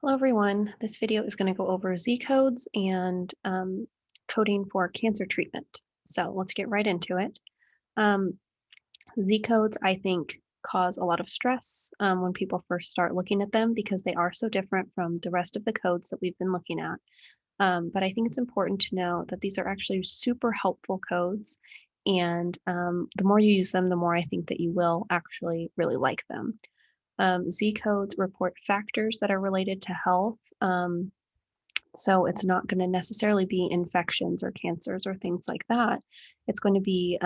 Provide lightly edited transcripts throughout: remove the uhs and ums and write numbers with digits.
Hello, everyone. This video is going to go over Z codes and coding for cancer treatment. So let's get right into it. Um, Z codes, I think, cause a lot of stress when people first start looking at them because they are so different from the rest of the codes that we've been looking at. But I think it's important to know that these are actually super helpful codes. And the more you use them, the more I think that you will actually really like them. Z codes report factors that are related to health. So it's not going to necessarily be infections or cancers or things like that. It's going to be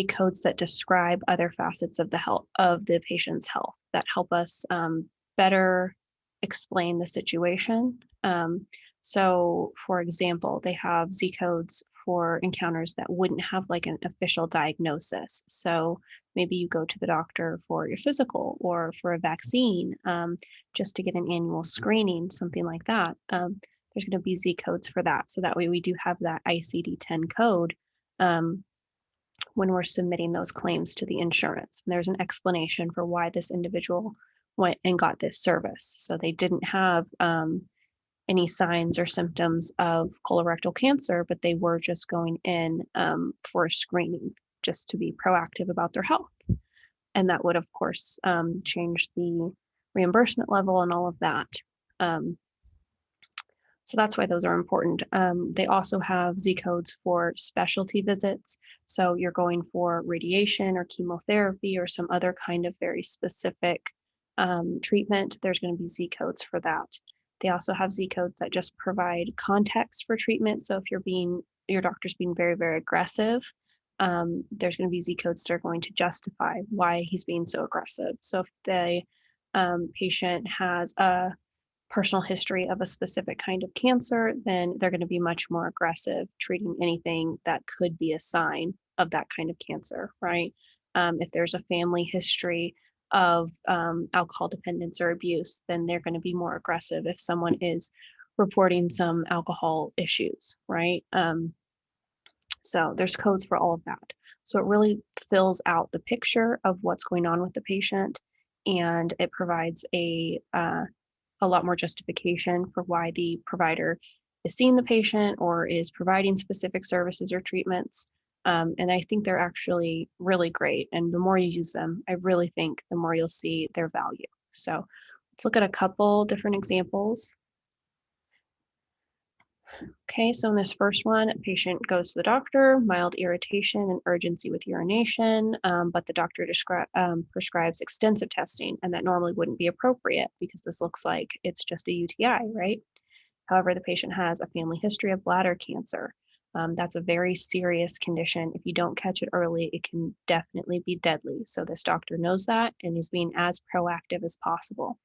codes that describe other facets of the health of the patient's health that help us better explain the situation. So, for example, they have Z codes for encounters that wouldn't have like an official diagnosis. So maybe you go to the doctor for your physical or for a vaccine, just to get an annual screening, something like that. There's going to be Z codes for that. So that way we do have that ICD-10 code. When we're submitting those claims to the insurance. And there's an explanation for why this individual went and got this service. So they didn't have any signs or symptoms of colorectal cancer, but they were just going in for a screening just to be proactive about their health. And that would, of course, change the reimbursement level and all of that. So that's why those are important. They also have Z codes for specialty visits. So you're going for radiation or chemotherapy or some other kind of very specific treatment. There's going to be Z codes for that. They also have Z codes that just provide context for treatment. So if your doctor's being very, very aggressive, there's going to be Z codes that are going to justify why he's being so aggressive. So if the patient has a personal history of a specific kind of cancer, then they're going to be much more aggressive treating anything that could be a sign of that kind of cancer, right? If there's a family history of alcohol dependence or abuse, then they're going to be more aggressive if someone is reporting some alcohol issues, right? So there's codes for all of that. So it really fills out the picture of what's going on with the patient, and it provides a lot more justification for why the provider is seeing the patient or is providing specific services or treatments. And I think they're actually really great. And the more you use them, I really think the more you'll see their value. So let's look at a couple different examples. Okay, so in this first one, a patient goes to the doctor, mild irritation and urgency with urination, but the doctor prescribes extensive testing, and that normally wouldn't be appropriate because this looks like it's just a UTI, right? However, the patient has a family history of bladder cancer. That's a very serious condition. If you don't catch it early, it can definitely be deadly. So this doctor knows that and is being as proactive as possible.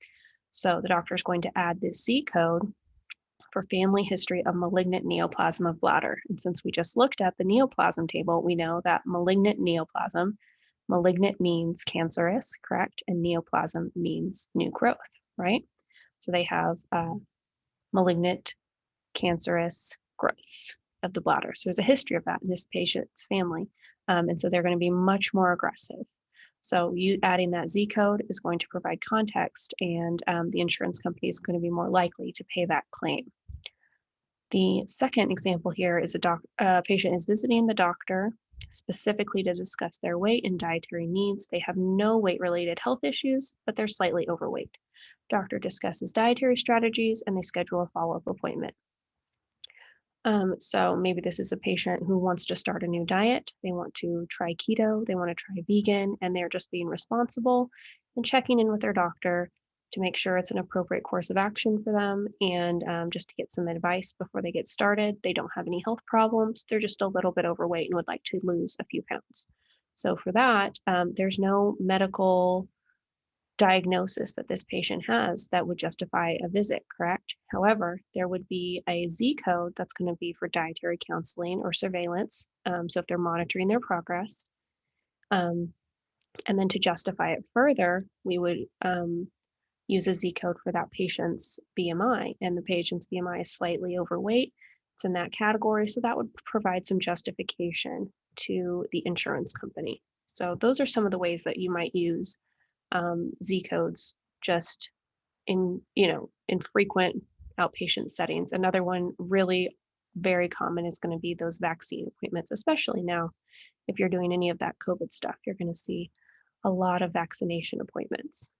So the doctor is going to add this Z code for family history of malignant neoplasm of bladder. And since we just looked at the neoplasm table, we know that malignant neoplasm, malignant means cancerous, correct? And neoplasm means new growth, right? So they have malignant cancerous growths of the bladder. So there's a history of that in this patient's family. And so they're going to be much more aggressive. So you adding that Z code is going to provide context, and the insurance company is going to be more likely to pay that claim. The second example here is a patient is visiting the doctor specifically to discuss their weight and dietary needs. They have no weight-related health issues, but they're slightly overweight. Doctor discusses dietary strategies, and they schedule a follow-up appointment. So maybe this is a patient who wants to start a new diet. They want to try keto, they want to try vegan, and they're just being responsible and checking in with their doctor to make sure it's an appropriate course of action for them, and just to get some advice before they get started. They don't have any health problems. They're just a little bit overweight and would like to lose a few pounds. So for that, there's no medical diagnosis that this patient has that would justify a visit, correct? However, there would be a Z code that's going to be for dietary counseling or surveillance. So if they're monitoring their progress, and then to justify it further, we would use a Z code for that patient's BMI, and the patient's BMI is slightly overweight. It's in that category. So that would provide some justification to the insurance company. So those are some of the ways that you might use Z codes just in frequent outpatient settings. Another one really very common is going to be those vaccine appointments, especially now if you're doing any of that COVID stuff, you're going to see a lot of vaccination appointments.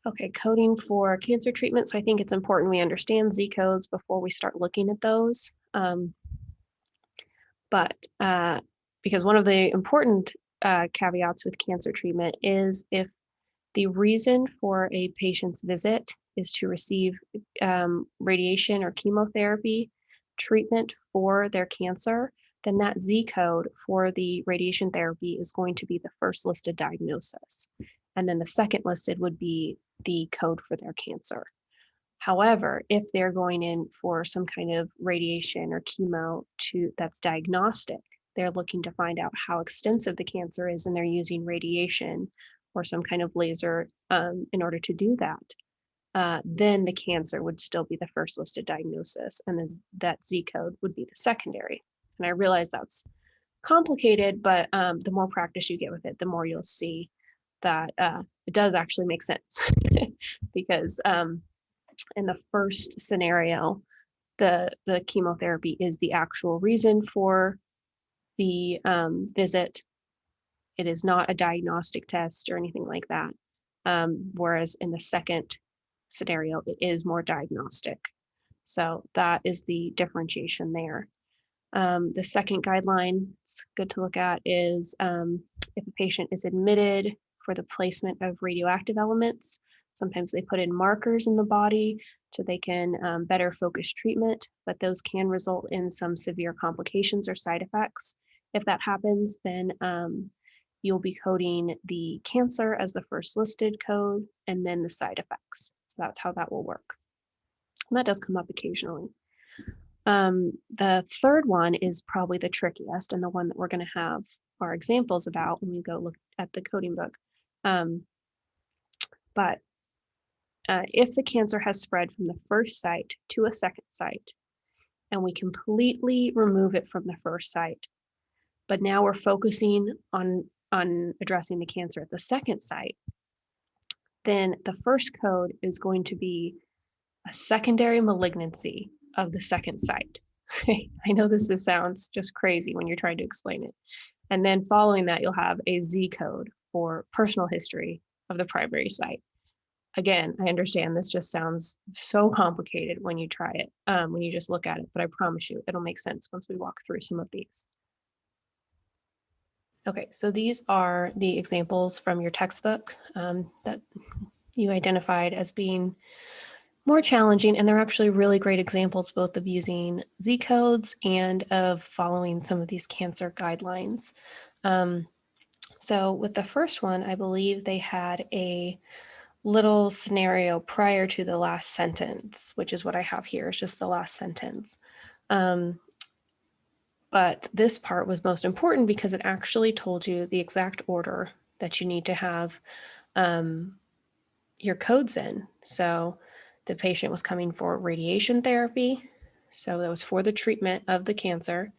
Okay, coding for cancer treatment. So I think it's important we understand Z codes before we start looking at those. But because one of the important caveats with cancer treatment is if the reason for a patient's visit is to receive radiation or chemotherapy treatment for their cancer, then that Z code for the radiation therapy is going to be the first listed diagnosis. And then the second listed would be the code for their cancer. However, if they're going in for some kind of radiation or chemo that's diagnostic, they're looking to find out how extensive the cancer is, and they're using radiation or some kind of laser in order to do that, then the cancer would still be the first listed diagnosis, and that Z code would be the secondary. And I realize that's complicated, but the more practice you get with it, the more you'll see that it does actually make sense because in the first scenario, the chemotherapy is the actual reason for the visit. It is not a diagnostic test or anything like that. Whereas in the second scenario, it is more diagnostic. So that is the differentiation there. The second guideline it's good to look at is if a patient is admitted for the placement of radioactive elements. Sometimes they put in markers in the body so they can better focus treatment, but those can result in some severe complications or side effects. If that happens, then you'll be coding the cancer as the first listed code and then the side effects. So that's how that will work. And that does come up occasionally. The third one is probably the trickiest and the one that we're going to have our examples about when we go look at the coding book. But if the cancer has spread from the first site to a second site, and we completely remove it from the first site, but now we're focusing on addressing the cancer at the second site, then the first code is going to be a secondary malignancy of the second site. I know this sounds just crazy when you're trying to explain it. And then following that, you'll have a Z code for personal history of the primary site. Again, I understand this just sounds so complicated when you try it, when you just look at it, but I promise you it'll make sense once we walk through some of these. Okay, so these are the examples from your textbook that you identified as being more challenging, and they're actually really great examples both of using Z codes and of following some of these cancer guidelines. So with the first one, I believe they had a little scenario prior to the last sentence, which is what I have here. It's just the last sentence. But this part was most important because it actually told you the exact order that you need to have your codes in. So the patient was coming for radiation therapy. So that was for the treatment of the cancer.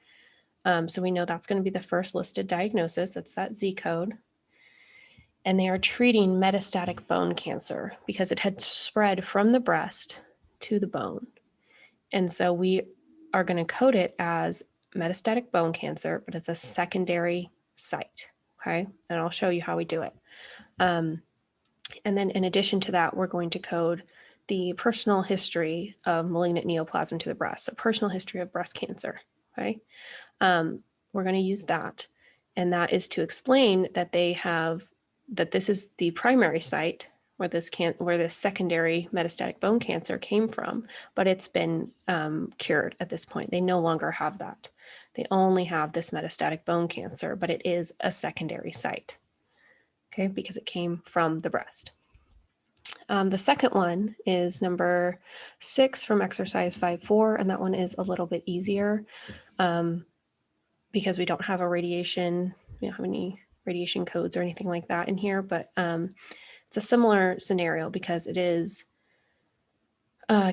So we know that's going to be the first listed diagnosis. That's that Z code. And they are treating metastatic bone cancer because it had spread from the breast to the bone. And so we are going to code it as metastatic bone cancer, but it's a secondary site. Okay. And I'll show you how we do it. And then in addition to that, we're going to code the personal history of malignant neoplasm to the breast, a personal history of breast cancer. Okay. We're going to use that. And that is to explain that that this is the primary site where this secondary metastatic bone cancer came from, but it's been cured at this point. They no longer have that. They only have this metastatic bone cancer, but it is a secondary site, okay, because it came from the breast. The second one is number 6 from exercise 5.4, and that one is a little bit easier because we don't have we don't have any radiation codes or anything like that in here, but it's a similar scenario because it is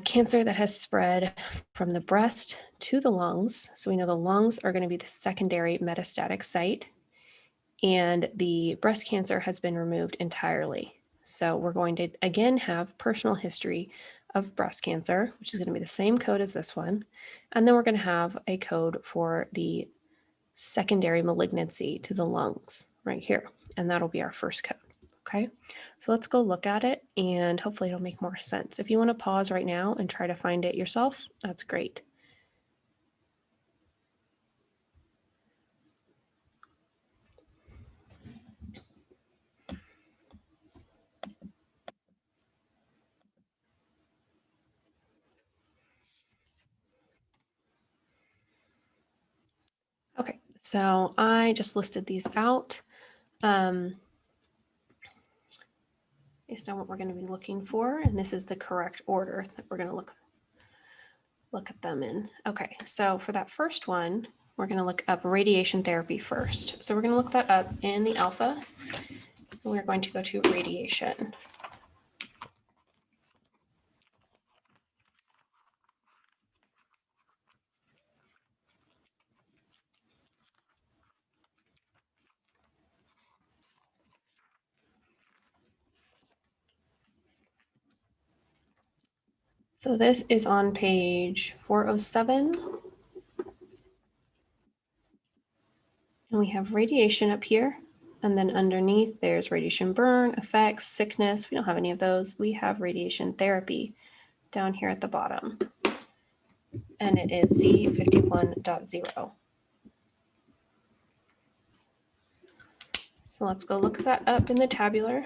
cancer that has spread from the breast to the lungs. So we know the lungs are going to be the secondary metastatic site. and the breast cancer has been removed entirely. So we're going to again have personal history of breast cancer, which is going to be the same code as this one. And then we're going to have a code for the secondary malignancy to the lungs right here. And that'll be our first code. Okay, so let's go look at it and hopefully it'll make more sense. If you want to pause right now and try to find it yourself, that's great. Okay, so I just listed these out based on what we're going to be looking for, and this is the correct order that we're going to look at them in. Okay, so for that first one, we're going to look up radiation therapy first. So we're going to look that up in the alpha, and we're going to go to radiation. So this is on page 407. And we have radiation up here. And then underneath there's radiation burn, effects, sickness. We don't have any of those. We have radiation therapy down here at the bottom. And it is Z51.0. So let's go look that up in the tabular.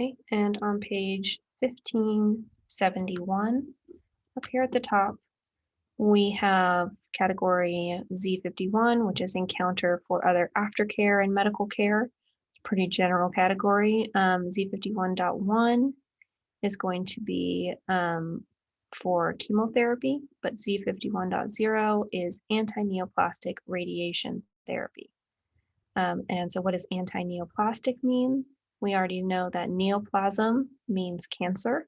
Okay, and on page 1571, up here at the top, we have category Z51, which is encounter for other aftercare and medical care. It's a pretty general category. Z51.1 is going to be for chemotherapy, but Z51.0 is anti-neoplastic radiation therapy. And so what does anti-neoplastic mean? We already know that neoplasm means cancer,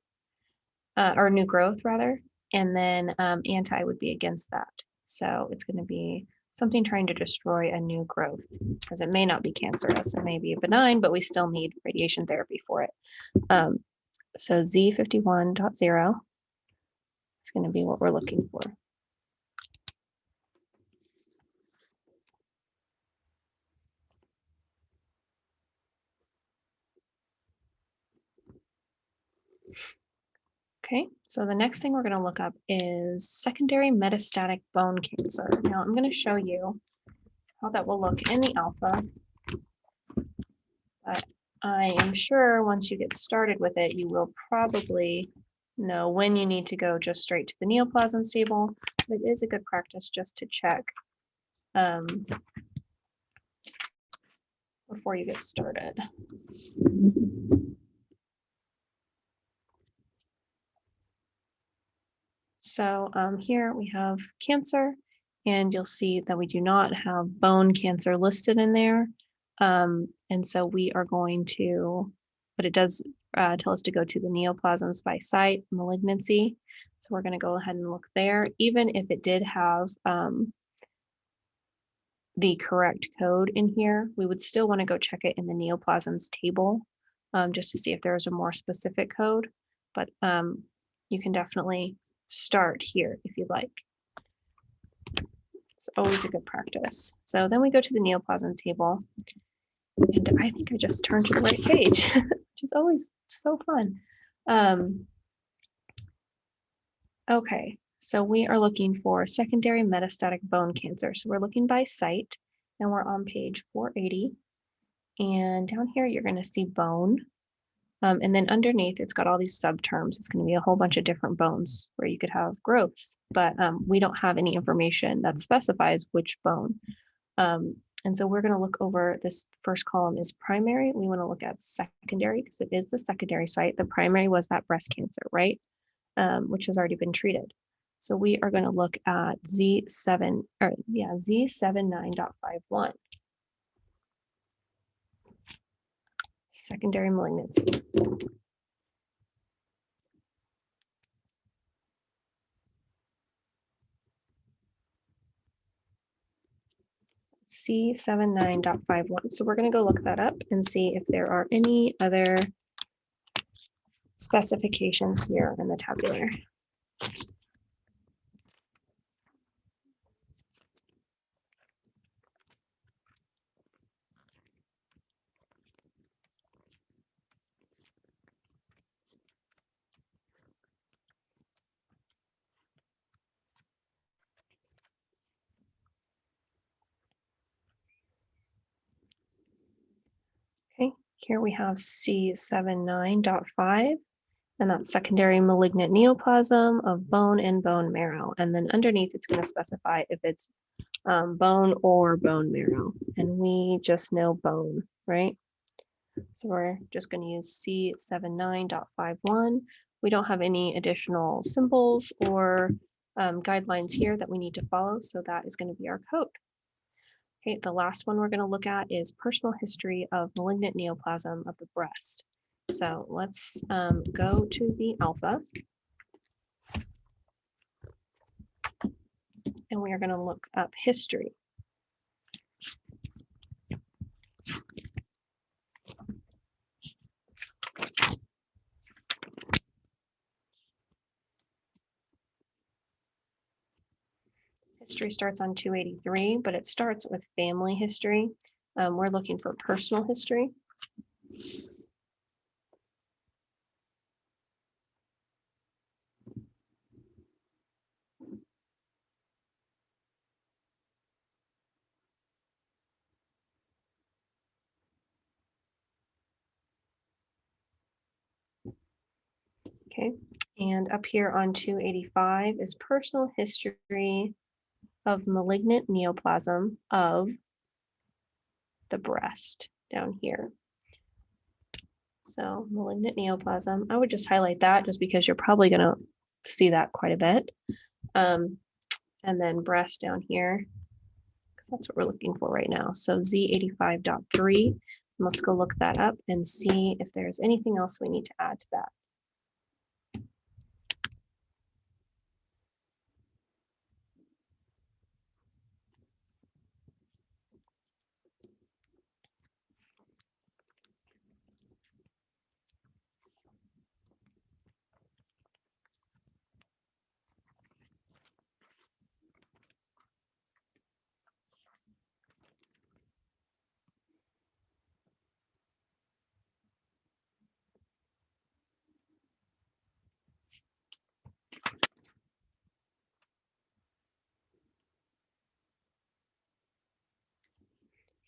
or new growth rather, and then anti would be against that. So it's going to be something trying to destroy a new growth, because it may not be cancerous, it may be benign, but we still need radiation therapy for it. So Z51.0 is going to be what we're looking for. Okay, so the next thing we're going to look up is secondary metastatic bone cancer. Now I'm going to show you how that will look in the alpha, but I am sure once you get started with it, you will probably know when you need to go just straight to the neoplasms table. But it is a good practice just to check before you get started. So here we have cancer, and you'll see that we do not have bone cancer listed in there. And so we are going to, but it does tell us to go to the neoplasms by site malignancy. So we're going to go ahead and look there, even if it did have the correct code in here, we would still want to go check it in the neoplasms table just to see if there's a more specific code. But you can definitely start here if you'd like. It's always a good practice. So then we go to the neoplasm table, and I think I just turned to the right page, which is always so fun. Okay, so we are looking for secondary metastatic bone cancer. So we're looking by site, and we're on page 480. And down here, you're going to see bone. And then underneath, it's got all these subterms. It's going to be a whole bunch of different bones where you could have growths, but we don't have any information that specifies which bone. And so we're going to look over this first column is primary. We want to look at secondary because it is the secondary site. The primary was that breast cancer, right? Which has already been treated. So we are going to look at Z79.51, secondary malignancy. C79.51. So we're going to go look that up and see if there are any other specifications here in the tabular. Okay, here we have C79.5, and that's secondary malignant neoplasm of bone and bone marrow. And then underneath, it's going to specify if it's bone or bone marrow. And we just know bone, right? So we're just going to use C79.51. We don't have any additional symbols or guidelines here that we need to follow. So that is going to be our code. Okay, the last one we're going to look at is personal history of malignant neoplasm of the breast. So let's go to the alpha. And we are going to look up history. History starts on 283, but it starts with family history. We're looking for personal history. Okay, and up here on 285 is personal history of malignant neoplasm of the breast down here. So malignant neoplasm, I would just highlight that just because you're probably going to see that quite a bit. And then breast down here, because that's what we're looking for right now. So Z85.3, let's go look that up and see if there's anything else we need to add to that.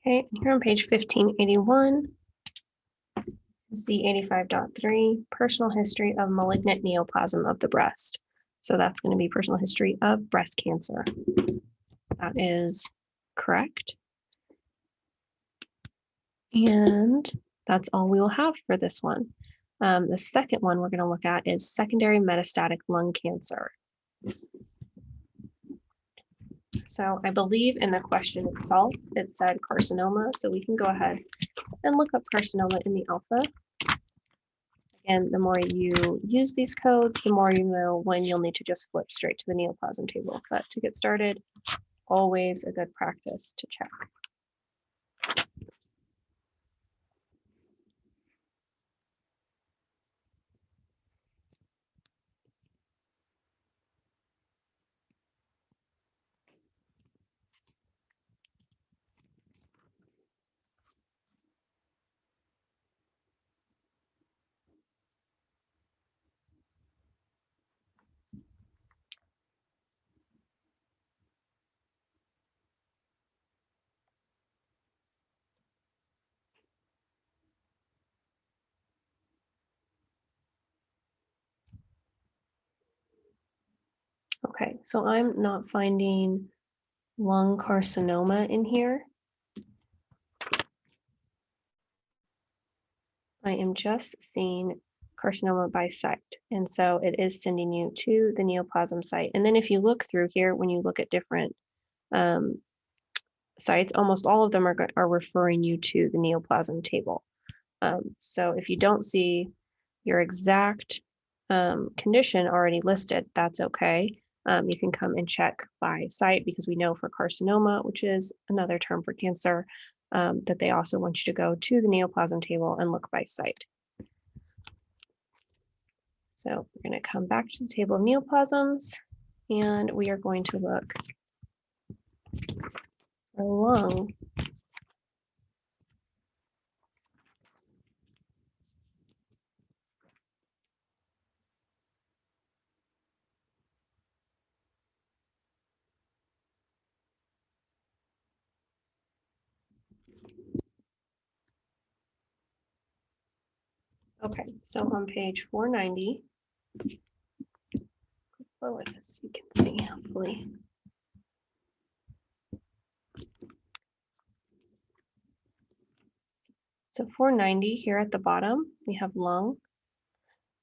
Okay, here on page 1581, Z85.3, personal history of malignant neoplasm of the breast. So that's going to be personal history of breast cancer. That is correct. And that's all we will have for this one. The second one we're going to look at is secondary metastatic lung cancer. So I believe in the question itself, it said carcinoma. So we can go ahead and look up carcinoma in the alpha. Again, the more you use these codes, the more you know when you'll need to just flip straight to the neoplasm table. But to get started, always a good practice to check. Okay, so I'm not finding lung carcinoma in here. I am just seeing carcinoma by site. And so it is sending you to the neoplasm site. And then if you look through here, when you look at different um, sites, almost all of them are referring you to the neoplasm table. So if you don't see your exact condition already listed, that's okay. You can come and check by site, because we know for carcinoma, which is another term for cancer, that they also want you to go to the neoplasm table and look by site. So we're going to come back to the table of neoplasms, and we are going to look for lung. Okay, so on page 490, lower this, you can see, hopefully. So 490 here at the bottom, we have lung.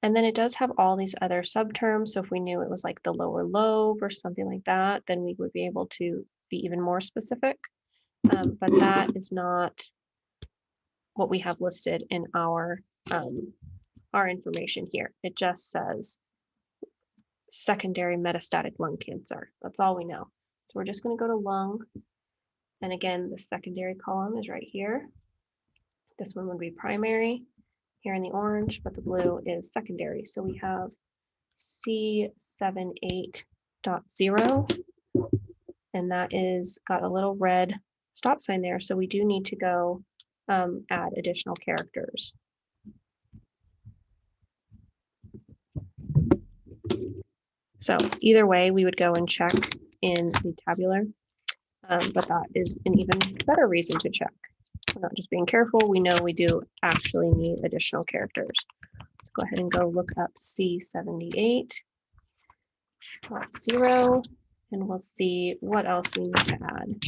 And then it does have all these other subterms. So if we knew it was like the lower lobe or something like that, then we would be able to be even more specific. But that is not what we have listed in our information here. It just says secondary metastatic lung cancer. That's all we know. So we're just going to go to lung. And again, the secondary column is right here. This one would be primary here in the orange, but the blue is secondary. So we have C78.0, and that is got a little red stop sign there. So we do need to go add additional characters. So either way, we would go and check in the tabular, but that is an even better reason to check. We're not just being careful, we know we do actually need additional characters. Let's go ahead and go look up C78.0, and we'll see what else we need to add.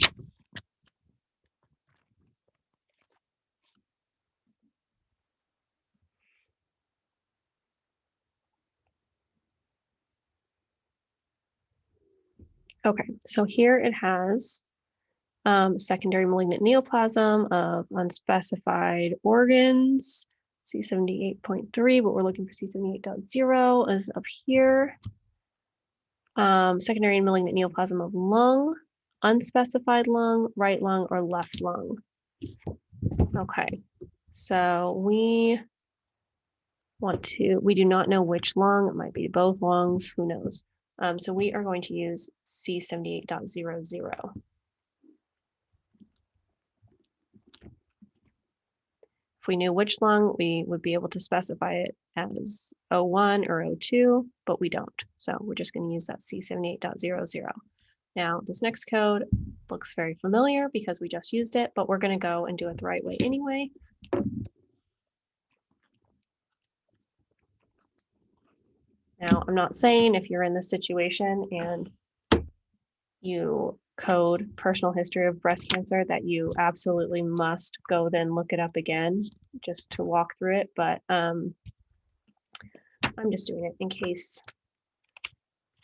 Okay, so here it has secondary malignant neoplasm of unspecified organs, C78.3, but we're looking for C78.0 is up here. Secondary malignant neoplasm of lung, unspecified lung, right lung, or left lung. Okay, so we do not know which lung. It might be both lungs, who knows? So we are going to use C78.00. If we knew which lung, we would be able to specify it as O1 or O2, but we don't. So we're just going to use that C78.00. Now, this next code looks very familiar because we just used it, but we're going to go and do it the right way anyway. Now, I'm not saying if you're in this situation and you code personal history of breast cancer that you absolutely must go then look it up again just to walk through it, but I'm just doing it in case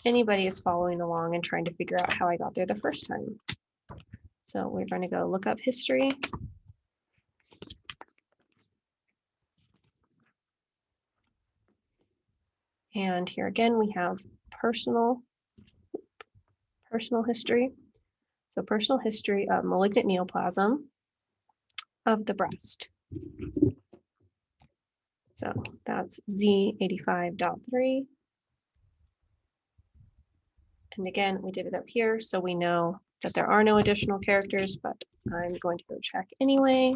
anybody is following along and trying to figure out how I got there the first time. So we're going to go look up history. And here again, we have personal history. So personal history of malignant neoplasm of the breast. So that's Z85.3. And again, we did it up here, so we know that there are no additional characters, but I'm going to go check anyway.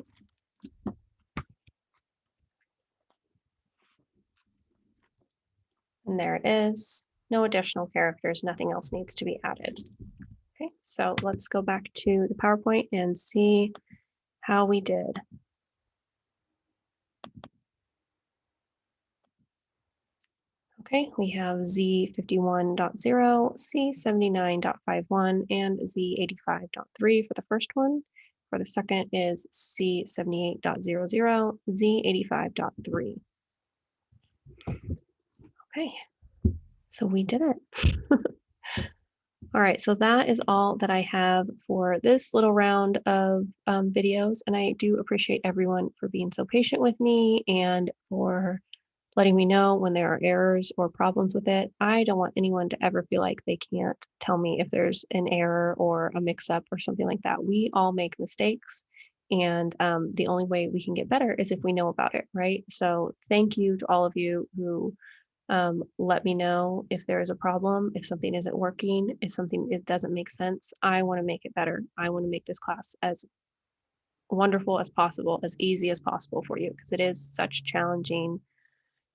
And there it is. No additional characters, nothing else needs to be added. Okay, so let's go back to the PowerPoint and see how we did. Okay, we have Z51.0, C79.51, and Z85.3 for the first one. for the second is C78.00, Z85.3. Okay, so we did it. All right, so that is all that I have for this little round of videos, and I do appreciate everyone for being so patient with me and for letting me know when there are errors or problems with it. I don't want anyone to ever feel like they can't tell me if there's an error or a mix-up or something like that. We all make mistakes, and the only way we can get better is if we know about it, right? So thank you to all of you who let me know if there is a problem, if something isn't working, if something doesn't make sense. I want to make it better. I want to make this class as wonderful as possible, as easy as possible for you, because it is such challenging,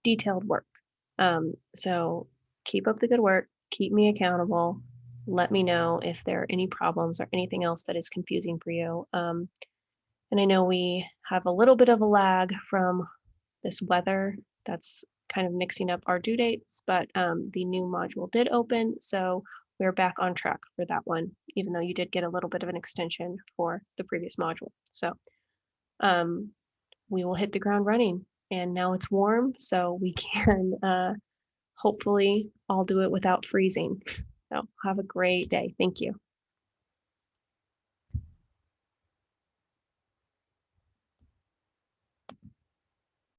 detailed work. So keep up the good work, keep me accountable. Let me know if there are any problems or anything else that is confusing for you. And I know we have a little bit of a lag from this weather that's kind of mixing up our due dates, but the new module did open, so we're back on track for that one, even though you did get a little bit of an extension for the previous module. So we will hit the ground running, and now it's warm, so we can hopefully all do it without freezing. So have a great day. Thank you.